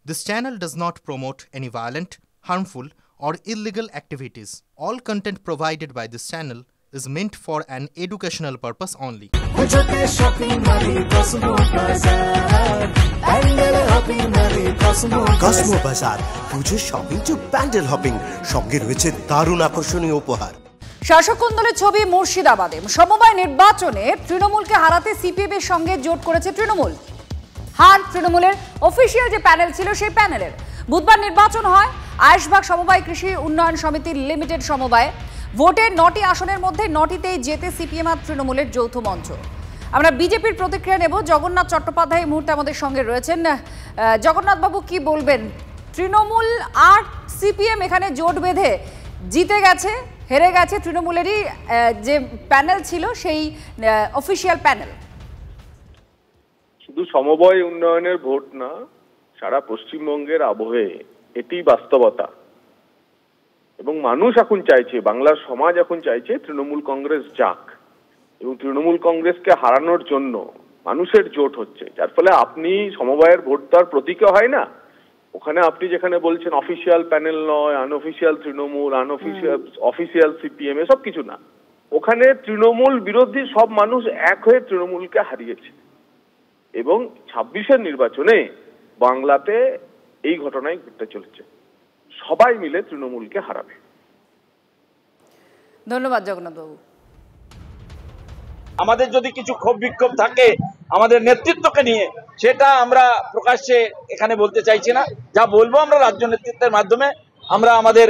This channel does not promote any violent, harmful, or illegal activities. All content provided by this channel is meant for an educational purpose only. Cosmo বাজার পুজোর shopping two pandal hopping, সঙ্গে রয়েছে দারুণ আকর্ষণীয় উপহার। শাসক দলের ছবি মুর্শিদাবাদে সমবায় নির্বাচনে তৃণমূলকে হারাতে সিপিএম এর সঙ্গে জোট করেছে তৃণমূল। হার তৃণমূলের অফিসিয়াল যে প্যানেল ছিল সেই প্যানেলের। বুধবার নির্বাচন হয় আয়েশবাগ সমবায় কৃষি উন্নয়ন সমিতি লিমিটেড সমবায়। ভোটে 9টি আসনের মধ্যে 9টিতেই জেতে সিপিএম আর তৃণমূলের যৌথ মঞ্চ। আমরা বিজেপির প্রতিক্রিয়া নেব। জগন্নাথ চট্টোপাধ্যায় এই মুহূর্তে আমাদের সঙ্গে রয়েছেন। জগন্নাথ বাবু, কি বলবেন? তৃণমূল আর সিপিএম এখানে জোট বেঁধে জিতে গেছে, হেরে গেছে তৃণমূলেরই যে প্যানেল ছিল সেই অফিসিয়াল প্যানেল। শুধু সমবায় উন্নয়নের ভোট না, সারা পশ্চিমবঙ্গের আবহে এটি বাস্তবতা। এবং মানুষ এখন চাইছে, বাংলার সমাজ এখন চাইছে তৃণমূল কংগ্রেস যাক, এবং তৃণমূল কংগ্রেসকে হারানোর জন্য মানুষের জোট হচ্ছে। যার ফলে আপনি সমবায়ের ভোট তার প্রতীকে হয় না। ওখানে আপনি যেখানে বলছেন অফিসিয়াল প্যানেল নয়, আনঅফিসিয়াল তৃণমূল, অফিসিয়াল সিপিএম, এসব কিছু না। ওখানে তৃণমূল বিরোধী সব মানুষ এক হয়ে তৃণমূলকে হারিয়েছে। এবং 26-এর নির্বাচনে বাংলাতে এই ঘটনাই ঘটতে চলেছে। সবাই মিলে তৃণমূলকে হারাবে। ধন্যবাদ জগন্নাথ বাবু। আমাদের যদি কিছু ক্ষোভ বিক্ষোভ থাকে আমাদের নেতৃত্বকে নিয়ে, সেটা আমরা প্রকাশ্যে এখানে বলতে চাইছি না। যা বলবো আমরা রাজ্য নেতৃত্বের মাধ্যমে, আমরা আমাদের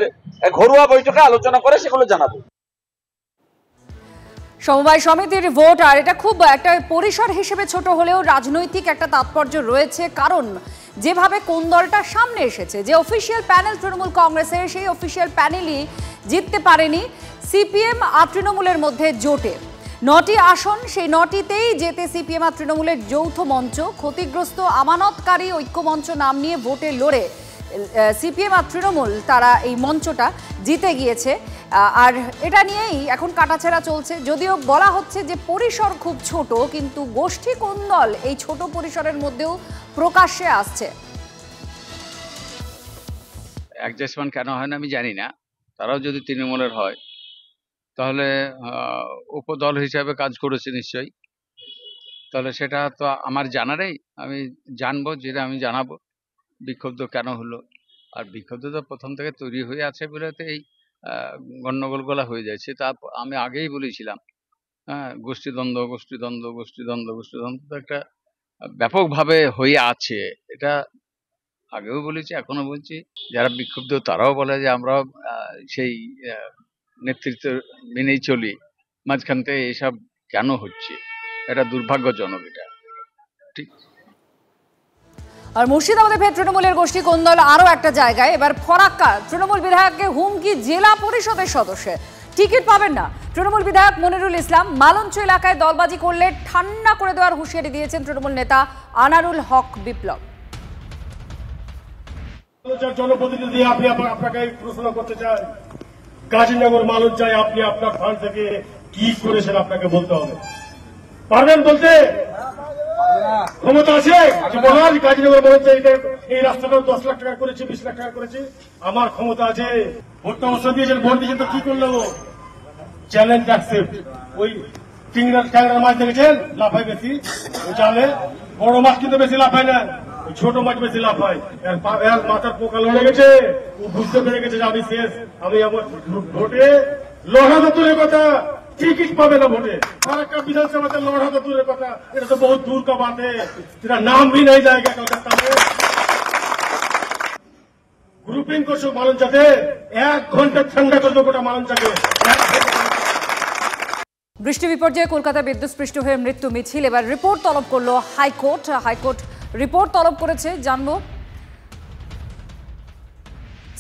ঘরোয়া বৈঠকে আলোচনা করে সেগুলো জানাবো। সমবায় সমিতির ভোট, আর এটা খুব একটা পরিসর হিসেবে ছোট হলেও রাজনৈতিক একটা তাৎপর্য রয়েছে। কারণ যেভাবে কোন দলটা সামনে এসেছে, যে অফিসিয়াল প্যানেল তৃণমূল কংগ্রেসের, সেই অফিসিয়াল প্যানেলই জিততে পারেনি সিপিএম আর তৃণমূলের মধ্যে জোটে। 9টি আসন, সেই 9টিতেই জেতে সিপিএম আর তৃণমূলের যৌথ মঞ্চ। ক্ষতিগ্রস্ত আমানতকারী ঐক্যমঞ্চ নাম নিয়ে ভোটে লড়ে সিপিএম আর তৃণমূল তারা এই মঞ্চটা জিতে গিয়েছে। আর এটা নিয়েই এখন কাটাছেঁড়া চলছে। যদিও বলা হচ্ছে যে পরিসর খুব ছোট, কিন্তু গোষ্ঠী কোন দল এই ছোট পরিসরের মধ্যেও প্রকাশ্যে আসছে। অ্যাডজাস্টমেন্ট কেন হয় না আমি জানি না। তারাও যদি তৃণমূলের হয় তাহলে উপদল হিসাবে কাজ করেছে নিশ্চয়ই। তাহলে সেটা তো আমার জানারই, আমি জানবো, যেটা আমি জানাবো বিক্ষুব্ধ কেন হলো। আর বিক্ষুব্ধ তো প্রথম থেকে তৈরি হয়ে আছে বলে তো এই গন্ডগোলগুলা হয়ে যায়। সেটা আমি আগেই বলেছিলাম। হ্যাঁ, গোষ্ঠীদ্বন্দ্ব তো একটা ব্যাপকভাবে হয়ে আছে। এটা আগেও বলেছি, এখনো বলছি। যারা বিক্ষুব্ধ তারাও বলে যে আমরাও সেই নেতৃত্ব মেনেই চলি। মাঝখান থেকে এসব কেন হচ্ছে, এটা দুর্ভাগ্যজনক। এটা ঠিক। আর মুর্শিদাবাদে ফের তৃণমূলের গোষ্ঠী কোন্দল আরও একটা জায়গায়। এবার ফরাক্কা তৃণমূল বিধায়ককে হুমকি জেলা পরিষদের সদস্যের, টিকিট পাবেন না। তৃণমূল বিধায়ক মনিরুল ইসলাম মালঞ্চ এলাকায় দলবাজি করলে ঠান্ডা করে দেওয়ার হুঁশিয়ারি দিয়েছেন তৃণমূল নেতা আনারুল হক বিপ্লব। জনপ্রতিনিধি আপনি আপনাকে প্রশ্ন করতে চাই, গাজীনগর মালঞ্চায় আপনি আপনার ফান্ড থেকে কি করেছেন আপনাকে বলতে হবে। পারবেন বলতে? ক্ষমতা আছে? গাজীনগর মালঞ্চায় এই রাস্তাটা 10 লাখ টাকা করেছি, 20 লাখ টাকা করেছি, আমার ক্ষমতা আছে। ভোটটা অবসর দিয়েছেন, ভোট দিয়েছেন তো কি করলো? Challenge accept. ওই ট্যাংরার মাছ দেখেছেন লাফায় বেশি, ওই জালে বড় মাছ কিন্তু বেশি লাফায় না, ছোট মাছ বেশি লাফায়। মাথার পোকা লড়ে গেছে, ও বুঝতে পেরে গেছে যে আমি শেষ। আমি আমার ভোটে লড়া তো দূরের কথা, টিকিট পাবে না ভোটে। ফারাক্কা বিধানসভাতে লড়া তো দূরের কথা, এটা তো বহুত দূর কা বাত है, तेरा नाम भी नहीं जाएगा कलकत्ता में। গ্রুপিং করছো মালঞ্চাতে, 1 ঘন্টা ঠান্ডা করে দেবো গোটা মালঞ্চাকে। বৃষ্টি বিপর্যয়ে কলকাতা বিদ্যুৎস্পৃষ্ট হয়ে মৃত্যু মিছিল। এবার রিপোর্ট তলব করলো হাইকোর্ট। হাইকোর্ট রিপোর্ট তলব করেছে, জানবো।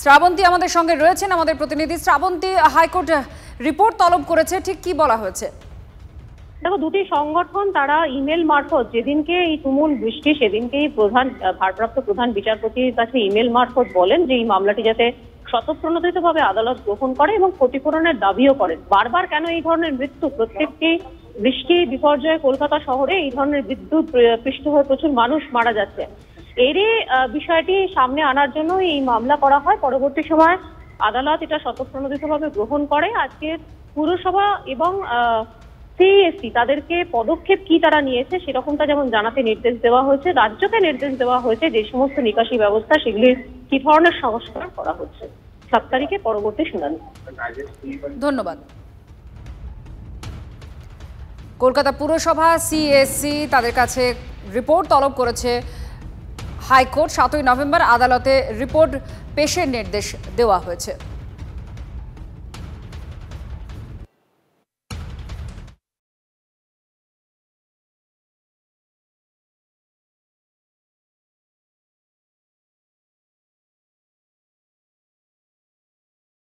শ্রাবন্তী আমাদের সঙ্গে রয়েছেন, আমাদের প্রতিনিধি। শ্রাবন্তী, হাইকোর্ট রিপোর্ট তলব করেছে, ঠিক কি বলা হয়েছে? দেখো, দুটি সংগঠন তারা ইমেল মারফত, যেদিনকে এই তুমুল বৃষ্টি সেদিনকেই ভারপ্রাপ্ত প্রধান বিচারপতির কাছে ইমেল মারফত বলেন যে এই মামলাটি যাতে স্বতঃপ্রণোদিতভাবে আদালত গ্রহণ করে এবং ক্ষতিপূরণের দাবিও করেন। বারবার কেন এই ধরনের মৃত্যু? প্রত্যেকটি বৃষ্টি বিপর্যয়ে কলকাতা শহরে এই ধরনের বিদ্যুৎ পৃষ্ঠ হয়ে প্রচুর মানুষ মারা যাচ্ছে। এরই বিষয়টি সামনে আনার জন্য এই মামলা করা হয়। পরবর্তী সময় আদালত এটা স্বতঃপ্রণোদিতভাবে গ্রহণ করে। আজকে পুরসভা এবং সিএসসি তাদেরকে পদক্ষেপ কি তারা নিয়েছে সেরকমটা যেমন জানাতে নির্দেশ দেওয়া হয়েছে, রাজ্যকে নির্দেশ দেওয়া হয়েছে যে সমস্ত নিকাশি ব্যবস্থা সেগুলির কি ধরনের সংস্কার করা হচ্ছে। 7 তারিখে পরবর্তী শুনানি। ধন্যবাদ। কলকাতা পুরসভা সিএসসি তাদের কাছে রিপোর্ট তলব করেছে হাইকোর্ট। 7ই নভেম্বর আদালতে রিপোর্ট পেশের নির্দেশ দেওয়া হয়েছে।